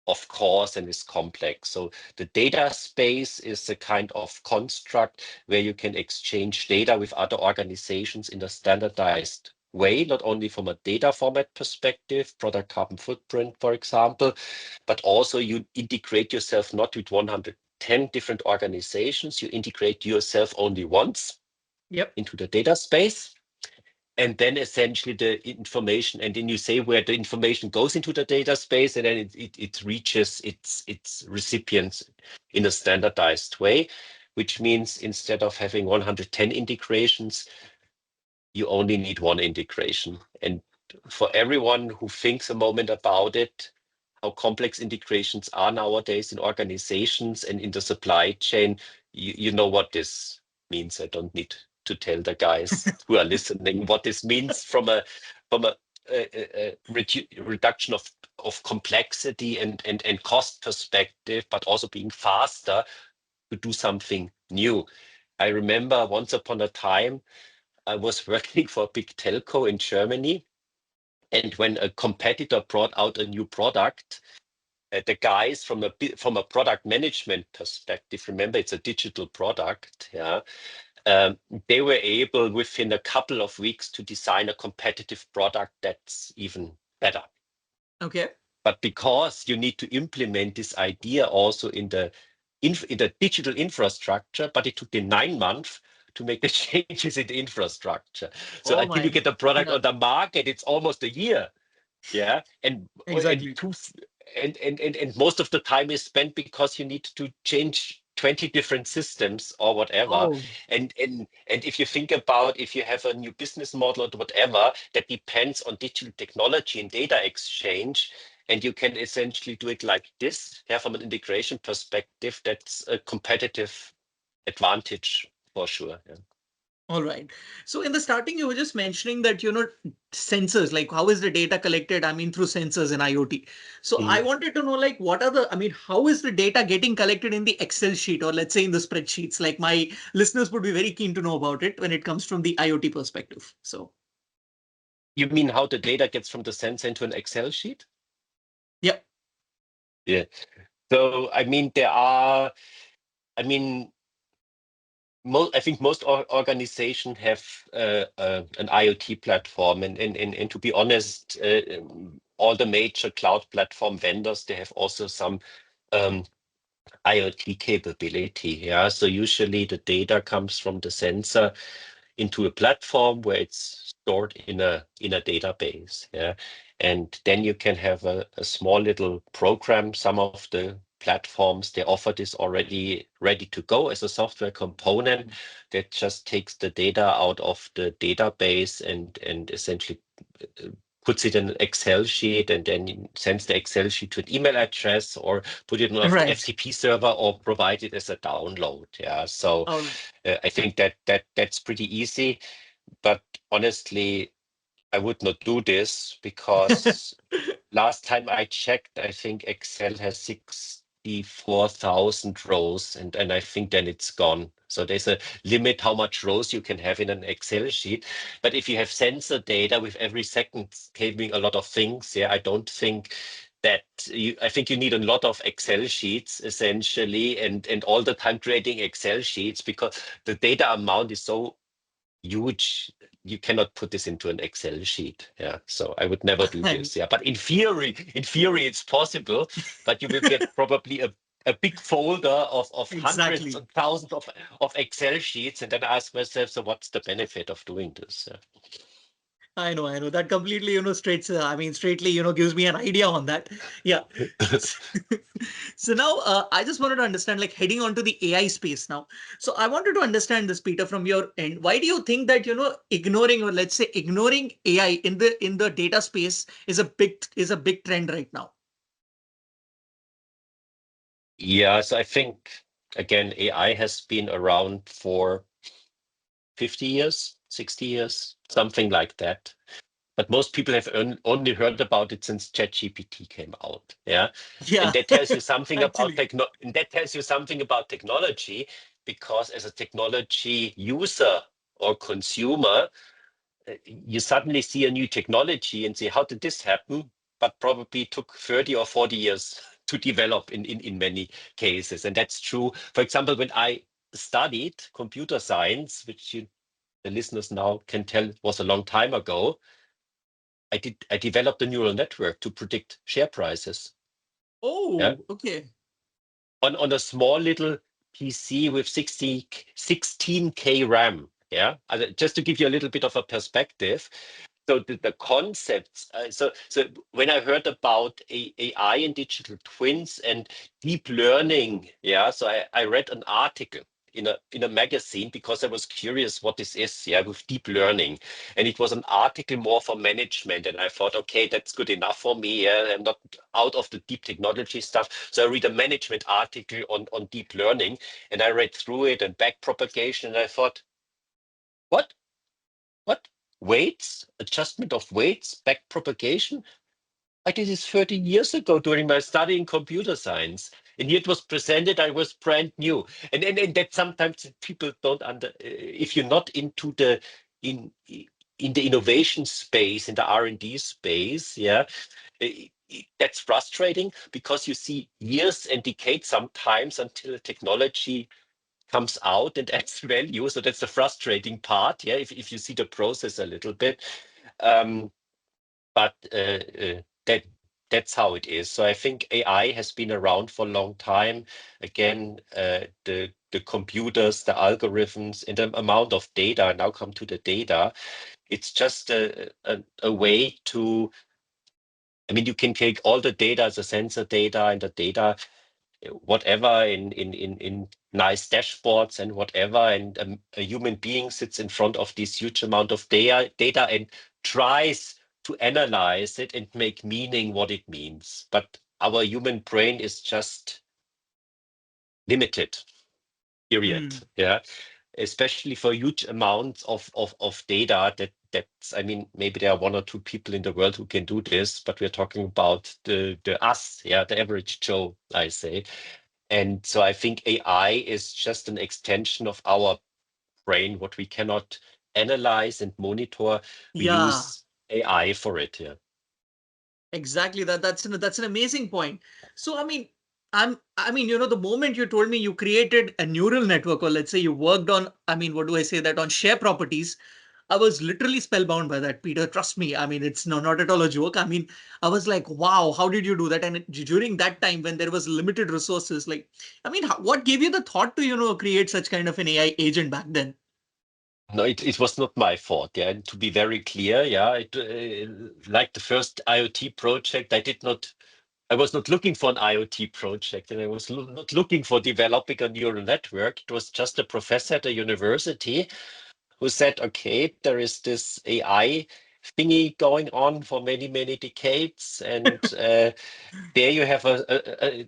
of course, and is complex. So the data space is a kind of construct where you can exchange data with other organizations in a standardized way, not only from a data format perspective, product carbon footprint, for example, but also you integrate yourself not with 110 different organizations, you integrate yourself only once Yep. into the data space. And then essentially the information, and then you say where the information goes into the data space, and then it reaches its recipients in a standardized way, which means instead of having 110 integrations, you only need one integration. And for everyone who thinks a moment about it, how complex integrations are nowadays in organizations and in the supply chain, you know what this means. I don't need to tell the guys who are listening what this means from a reduction of complexity and cost perspective, but also being faster to do something new. I remember once upon a time, I was working for a big telco in Germany. And when a competitor brought out a new product, the guys from a product management perspective, remember it's a digital product, yeah, um, they were able within a couple of weeks to design a competitive product that's even better. Okay. But because you need to implement this idea also in the digital infrastructure, but it took them 9 months to make the changes in the infrastructure. So Oh until you my. get the product Yeah. on the market, it's almost a year. Yeah, and Exactly. two and most of the time is spent because you need to change 20 different systems or whatever. Oh. And if you think about, if you have a new business model or whatever that depends on digital technology and data exchange, and you can essentially do it like this. Yeah, from an integration perspective, that's a competitive advantage for sure. Yeah. All right. So in the starting, you were just mentioning that, sensors, like how is the data collected? I mean, through sensors in IoT. So I Mm. wanted to know, like, what are the, I mean, how is the data getting collected in the Excel sheet or let's say in the spreadsheets? Like my listeners would be very keen to know about it when it comes from the IoT perspective. So, You mean how the data gets from the sensor into an Excel sheet? yeah. Yeah. So I mean, there are. I mean, I think most organizations have an IoT platform, and to be honest, all the major cloud platform vendors, they have also some um, IoT capability. Yeah, so usually the data comes from the sensor into a platform where it's stored in a database. Yeah, and then you can have a small little program. Some of the platforms, they offer this already ready to go as a software component that just takes the data out of the database and essentially uh, puts it in an Excel sheet and then sends the Excel sheet to an email address or put it on a Right. FTP server or provide it as a download. Yeah, so All I think that's pretty easy. But honestly, I would not do this right. because last time I checked, I think Excel has 64,000 rows, and I think then it's gone. So there's a limit how much rows you can have in an Excel sheet. But if you have sensor data with every second giving a lot of things, yeah, I don't think that I think you need a lot of Excel sheets essentially, and all the time creating Excel sheets because the data amount is so huge. You cannot put this into an Excel sheet. Yeah, so I would never do And this. Yeah, but in theory it's possible, but you will get probably a big folder of hundreds exactly. and thousands of Excel sheets, and then ask myself, so what's the benefit of doing this? I know, I know. That completely, straightly, gives me an idea on that. Yeah. So now I just wanted to understand, like heading on to the AI space now. So I wanted to understand this, Peter, from your end. Why do you think that, ignoring or let's say ignoring AI in the data space is a big trend right now? Yeah, so I think again, AI has been around for 50 years, 60 years, something like that. But most people have only heard about it since ChatGPT came out. Yeah, and Yeah, that tells you something about actually. and that tells you something about technology, because as a technology user or consumer, you suddenly see a new technology and say, how did this happen? But probably took 30 or 40 years to develop in many cases. And that's true. For example, when I studied computer science, which the listeners now can tell was a long time ago, I developed a neural network to predict share prices. Yeah. Oh, okay. On a small little PC with 16K RAM. Yeah. Just to give you a little bit of a perspective. So the concepts, so when I heard about AI and digital twins and deep learning, yeah, so I read an article in a magazine because I was curious what this is, yeah, with deep learning, and it was an article more for management, and I thought, okay, that's good enough for me. Yeah, I'm not out of the deep technology stuff, so I read a management article on deep learning, and I read through it and back propagation, and I thought, what? What? Weights, adjustment of weights, back propagation? I did this 30 years ago during my study in computer science. And yet it was presented, I was brand new. And that sometimes people don't if you're not into in in the innovation space, in the R&D space, yeah, that's frustrating because you see years and decades sometimes until technology comes out and adds value. So that's the frustrating part, yeah, if you see the process a little bit. Um, but that's how it is. So I think AI has been around for a long time. Again, the computers, the algorithms, and the amount of data. Now come to the data. It's just a way to. I mean, you can take all the data, the sensor data, and the data whatever in nice dashboards and whatever, and a human being sits in front of this huge amount of data and tries to analyze it and make meaning what it means. But our human brain is just limited, period. Hmm. Yeah. Especially for huge amounts of data that's, I mean, maybe there are one or two people in the world who can do this, but we're talking about the us, yeah, the average Joe, I say. And so I think AI is just an extension of our brain. What we cannot analyze and monitor, we Yeah. use AI for it. Yeah. Exactly. That's an amazing point. So I mean, the moment you told me you created a neural network, or let's say you worked on, I mean, what do I say that on share properties, I was literally spellbound by that, Peter. Trust me. I mean, it's not at all a joke. I mean, I was like, wow, how did you do that? And during that time when there was limited resources, like, I mean, what gave you the thought to, create such kind of an AI agent back then? No, it was not my fault. Yeah, and to be very clear, yeah, like the first IoT project, I was not looking for an IoT project, and I was not looking for developing a neural network. It was just a professor at a university who said, okay, there is this AI thingy going on for many, many decades, and there you have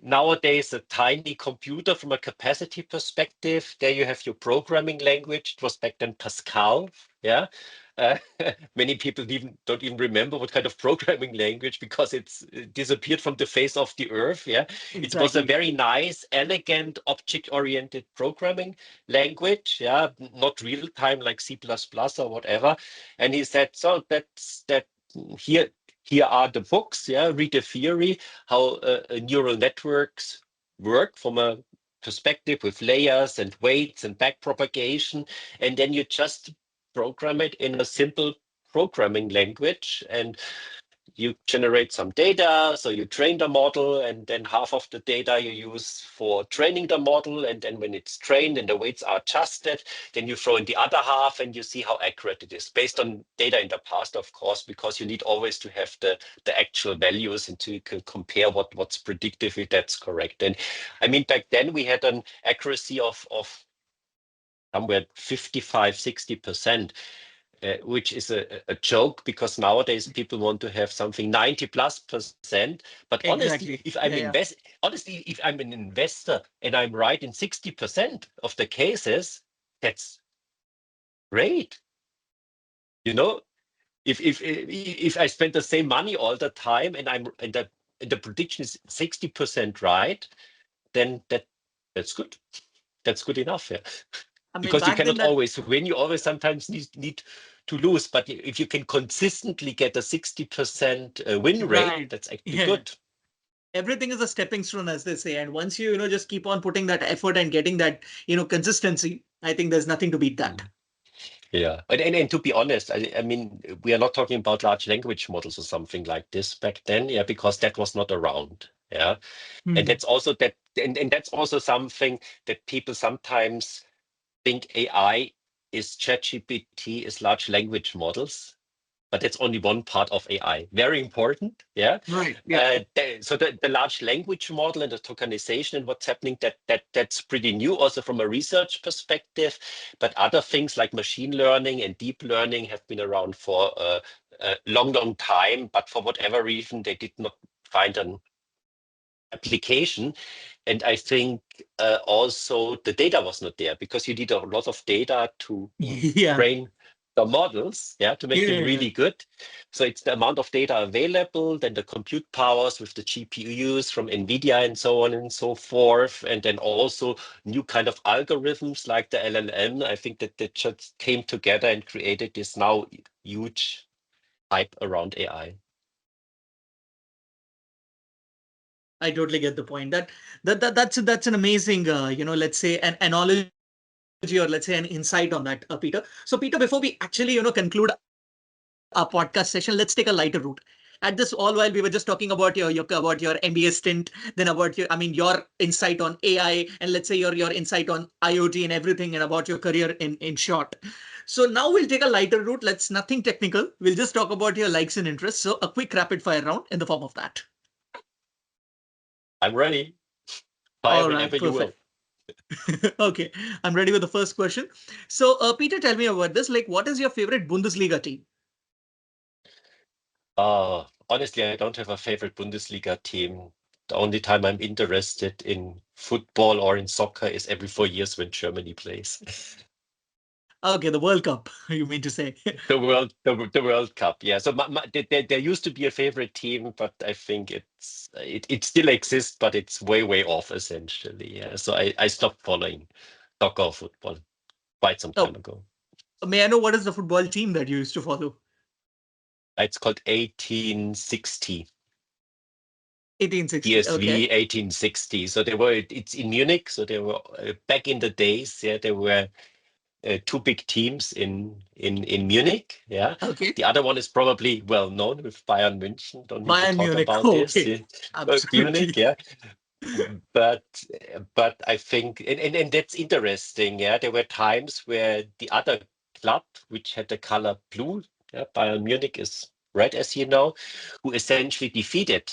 nowadays a tiny computer from a capacity perspective. There you have your programming language. It was back then Pascal. Yeah. Uh, Many people don't even remember what kind of programming language because it disappeared from the face of the earth. Yeah. It was a Exactly. very nice, elegant, object-oriented programming language. Yeah. Not real time like C++ or whatever. And he said, so here here are the books. Yeah. Read the theory how neural networks work from a perspective with layers and weights and backpropagation. And then you just program it in a simple programming language and you generate some data, so you train the model, and then half of the data you use for training the model. And then when it's trained and the weights are adjusted, then you throw in the other half and you see how accurate it is based on data in the past, of course, because you need always to have the actual values and you can compare what's predictive if that's correct. And I mean, back then we had an accuracy of somewhere 55, 60%, which is a joke because nowadays people want to have something 90+%. But honestly, Exactly. Yeah, yeah. if I'm an investor and I'm right in 60% of the cases, that's great. You know, if I spend the same money all the time and the prediction is 60% right, then that's good. That's good enough. Yeah. I mean, Because you back then cannot that always win, you always sometimes need to lose. But if you can consistently get a 60% win rate, right. that's actually Yeah. good. Everything is a stepping stone, as they say. And once you just keep on putting that effort and getting that, consistency, I think there's nothing to beat that. Mm. Yeah. And to be honest, I mean, we are not talking about large language models or something like this back then, yeah, because that was not around. Yeah. And Hmm. that's also and that's also something that people sometimes think AI is ChatGPT is large language models, but that's only one part of AI. Very important, yeah. Right. Yeah. So the large language model and the tokenization and what's happening that's pretty new, also from a research perspective. But other things like machine learning and deep learning have been around for a long, long time. But for whatever reason, they did not find an application. And I think also the data was not there because you need a lot of data to Yeah. train the models, yeah, to make them Yeah. really good. So it's the amount of data available, then the compute powers with the GPUs from NVIDIA and so on and so forth. And then also new kind of algorithms like the LLM. I think that just came together and created this now huge hype around AI. I totally get the point. That's an amazing, let's say an analogy or let's say an insight on that, Peter. So, Peter, before we actually, conclude our podcast session, let's take a lighter route. At this, all while we were just talking about your MBA stint, then about your insight on AI, and let's say your insight on IoT and everything, and about your career in short. So now we'll take a lighter route. Let's nothing technical. We'll just talk about your likes and interests. So a quick rapid fire round in the form of that. I'm ready. Fire All right, whenever you perfect. will. Okay, I'm ready with the first question. So, Peter, tell me about this. Like, what is your favorite Bundesliga team? Honestly, I don't have a favorite Bundesliga team. The only time I'm interested in football or in soccer is every 4 years when Germany plays. Okay, the World Cup, you mean to say? The World Cup. Yeah. So there used to be a favorite team, but I think it still exists, but it's way off essentially. Yeah. So I stopped following soccer or football quite some Oh, time ago. may I know what is the football team that you used to follow? It's called 1860. 1860. Okay. DSV 1860. So it's in Munich. So they were back in the days. Yeah, there were two big teams in Munich. Yeah, Okay. the other one is probably well known with Bayern München. Don't need to Bayern talk Munich. about this. Okay. Yeah. Munich. Absolutely. Yeah, but I think and that's interesting. Yeah, there were times where the other club, which had the color blue, yeah, Bayern Munich is red, as you know, who essentially defeated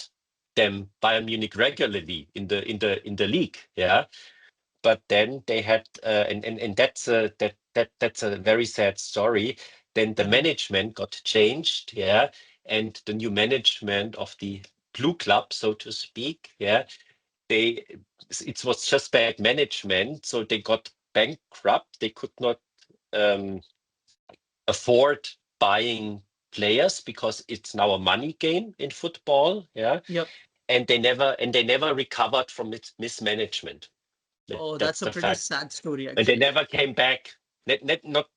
them Bayern Munich regularly in the league. Yeah, but then they had and that's a very sad story. Then the Uh, management got changed. Yeah, and the new management of the blue club, so to speak. Yeah, they it was just bad management, so they got bankrupt. They could not um, afford buying players because it's now a money game in football. Yeah, yep. and they never recovered from its mismanagement. Oh, That's that's a the pretty fact. sad story, And they actually. never came back. Not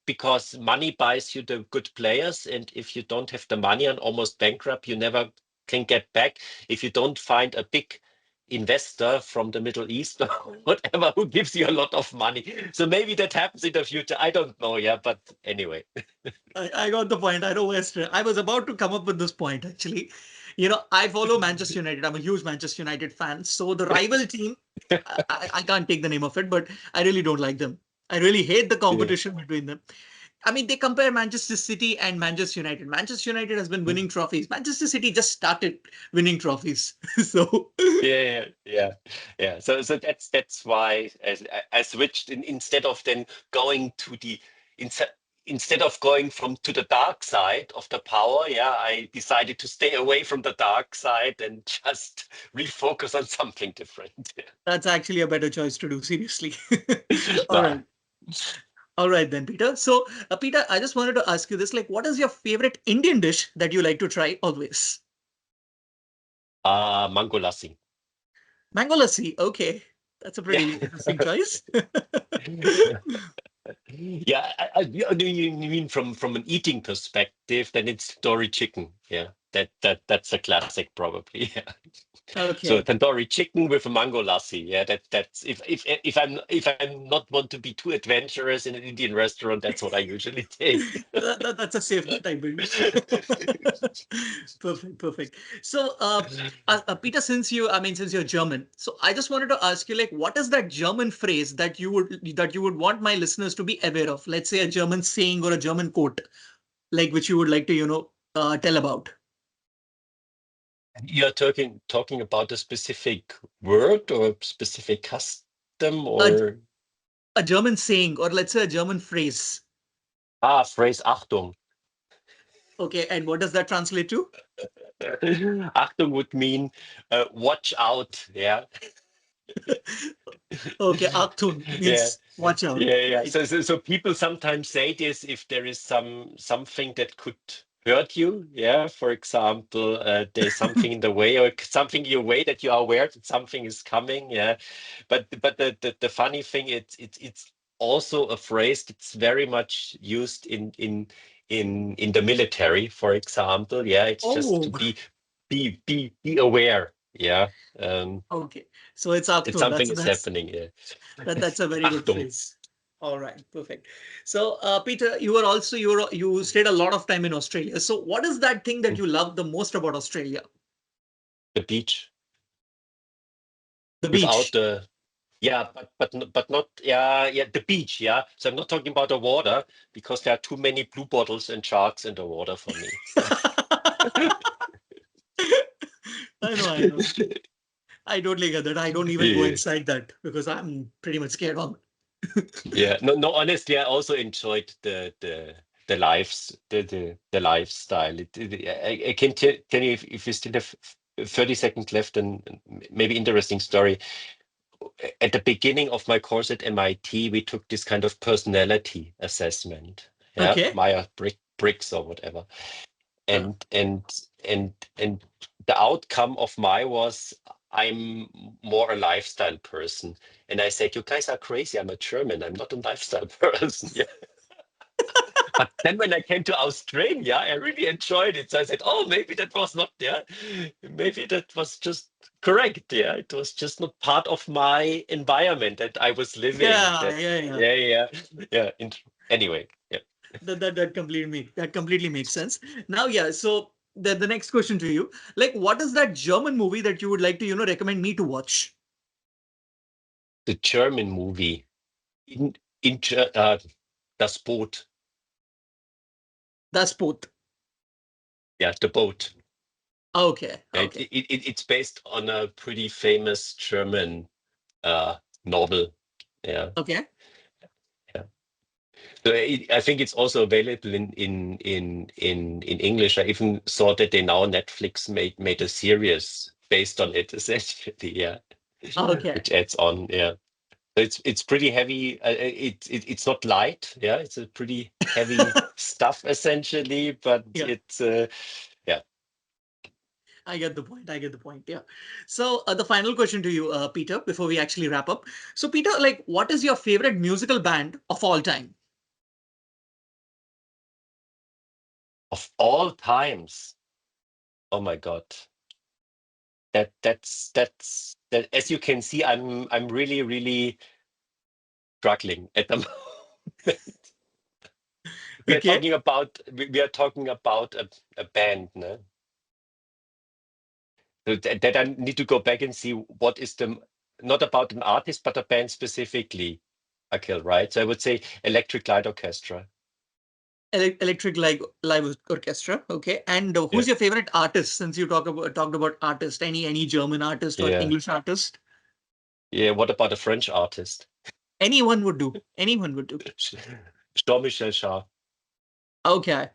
because money buys you the good players, and if you don't have the money and almost bankrupt, you never can get back. If you don't find a big investor from the Middle East or whatever who gives you a lot of money. So maybe that happens in the future. I don't know. Yeah, but anyway. I got the point. I know West. I was about to come up with this point, actually. I follow Manchester United. I'm a huge Manchester United fan. So the rival team, I can't take the name of it, but I really don't like them. I really hate the Yeah. competition between them. I mean, they compare Manchester City and Manchester United. Manchester United has been winning trophies. Manchester City just started winning trophies. So, Yeah. So that's why I switched instead of then going to the instead instead of going from to the dark side of the power. Yeah, I decided to stay away from the dark side and just refocus on something different. that's actually a better choice to do, seriously. All Nah. right. All right, then, Peter. So, Peter, I just wanted to ask you this, like, what is your favorite Indian dish that you like to try always? Mango lassi. Mango lassi. Okay. That's a Yeah. pretty interesting choice. Yeah, you mean from an eating perspective, then it's tandoori chicken. Yeah, that's a classic probably. Yeah. So Okay. tandoori chicken with a mango lassi. Yeah, that's if I'm not want to be too adventurous in an Indian restaurant, that's what I usually take. That's a safe bet, I believe. Perfect, perfect. So, Peter, since you're German, so I just wanted to ask you, like, what is that German phrase that you would want my listeners to be aware of? Let's say a German saying or a German quote, like which you would like to, tell about. You're talking about a specific word or a specific custom A, or a German saying, or let's say a German phrase. phrase Achtung. Okay, and what does that translate to? Achtung would mean watch out. Yeah. Okay, Aktun Yeah. means watch out. Yeah. Right. So people sometimes say this if there is something that could hurt you. Yeah. For example, there's something in the way or something in your way that you are aware that something is coming. Yeah. But the funny thing it's also a phrase that's very much used in the military, for example. Yeah. It's just to Oh, be aware. Yeah. Um, okay. So it's that Aktun. something That's is that's happening. Yeah. that's a very good Achtung. phrase. All right, perfect. So, Peter, you stayed a lot of time in Australia. So, what is that thing that you love the most about Australia? The beach The without beach. the yeah but not yeah the beach. Yeah, so I'm not talking about the water because there are too many blue bottles and sharks in the water for me. Yeah. I know, I know. I totally get that. I don't even go Yeah. inside that because I'm pretty much scared on. Yeah. No, honestly, I also enjoyed the the lives the lifestyle. I can tell you if you still have 30 seconds left, and maybe interesting story. At the beginning of my course at MIT, we took this kind of personality assessment. Yeah, Okay. Bricks or whatever. Uh, And the outcome of my was I'm more a lifestyle person. And I said, you guys are crazy. I'm a German. I'm not a lifestyle person. Yeah. But then when I came to Australia, I really enjoyed it. So I said, oh, maybe that was not, yeah, maybe that was just correct. Yeah. It was just not part of my environment that I was living. yeah, That, yeah, yeah. yeah, yeah, yeah. Anyway, yeah. That completely makes sense. Now, yeah. So the next question to you, like, what is that German movie that you would like to recommend me to watch? The German movie. In, Das Boot. That's both. Yeah, The Boat. Okay, Yeah, okay, it's based on a pretty famous German uh, novel. Yeah, okay. yeah. So I think it's also available in English. I even saw that they now Netflix made a series based on it, essentially. Yeah, Okay. which adds on. Yeah, so it's pretty heavy. It's not light. Yeah, it's a pretty heavy stuff essentially, but Yeah, it's yeah. I get the point. I get the point. Yeah. So the final question to you, Peter, before we actually wrap up. So, Peter, like, what is your favorite musical band of all time? Of all times. Oh my God. That as you can see, I'm really struggling at the moment. Okay. We are talking about a band, no? So that I need to go back and see what is the not about an artist, but a band specifically, Akhil, right? So I would say Electric Light Orchestra. Electric Live Orchestra. Okay. And Yeah. who's your favorite artist? Since you talked about artist, any German artist or Yeah. English artist? Yeah. What about a French artist? Anyone would do. Anyone would do. Jean-Michel Jarre. Okay.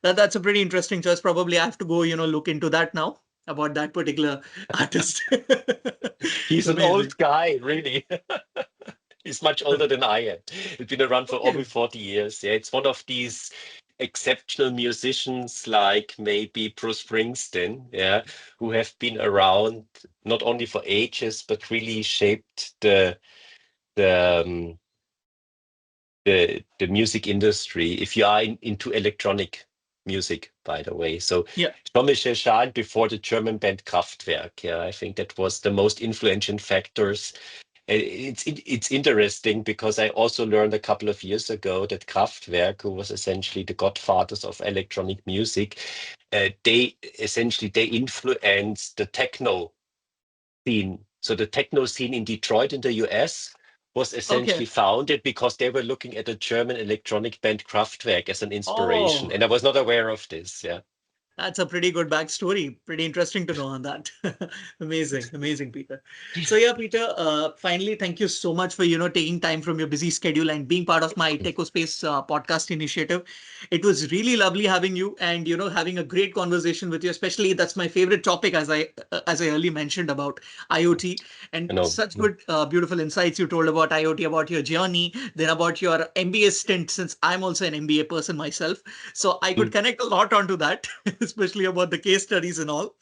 That's a pretty interesting choice. Probably I have to go, look into that now about that particular artist. He's an Amazing. old guy, really. He's much older than I am. It's been around for over Okay. 40 years. Yeah, it's one of these exceptional musicians like maybe Bruce Springsteen, yeah, who have been around not only for ages, but really shaped the the music industry. If you are into electronic music, by the way. So Yeah. Jean-Michel Jarre before the German band Kraftwerk. Yeah, I think that was the most influential factors. It's interesting because I also learned a couple of years ago that Kraftwerk, who was essentially the godfathers of electronic music, they influenced the techno scene. So the techno scene in Detroit in the US was Okay. essentially founded because they were looking at a German electronic band Kraftwerk as an inspiration, Oh, and I was not aware of this. Yeah. that's a pretty good backstory. Pretty interesting to know on that. Amazing, amazing, Peter. So yeah, Peter. Finally, thank you so much for taking time from your busy schedule and being part of my TechoSpace podcast initiative. It was really lovely having you and having a great conversation with you. Especially that's my favorite topic, as I earlier mentioned about IoT and You know, such good, beautiful insights you told about IoT, about your journey, then about your MBA stint. Since I'm also an MBA person myself, so I could connect a lot onto that, especially about the case studies and all.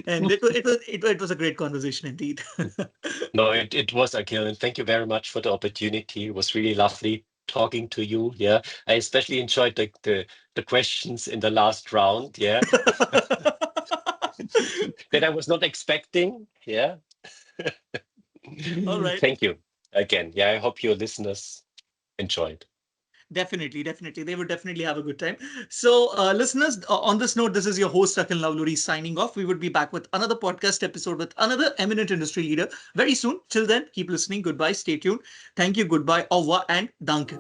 And it was a great conversation indeed. no, it was Akhil, and thank you very much for the opportunity. It was really lovely talking to you. Yeah, I especially enjoyed the questions in the last round. Yeah, that I was not expecting. Yeah, All right. thank you again. Yeah, I hope your listeners enjoyed. Definitely, definitely. They would definitely have a good time. So, listeners, on this note, this is your host, Akhil Lavluri, signing off. We would be back with another podcast episode with another eminent industry leader very soon. Till then, keep listening. Goodbye. Stay tuned. Thank you. Goodbye. Au revoir and danke.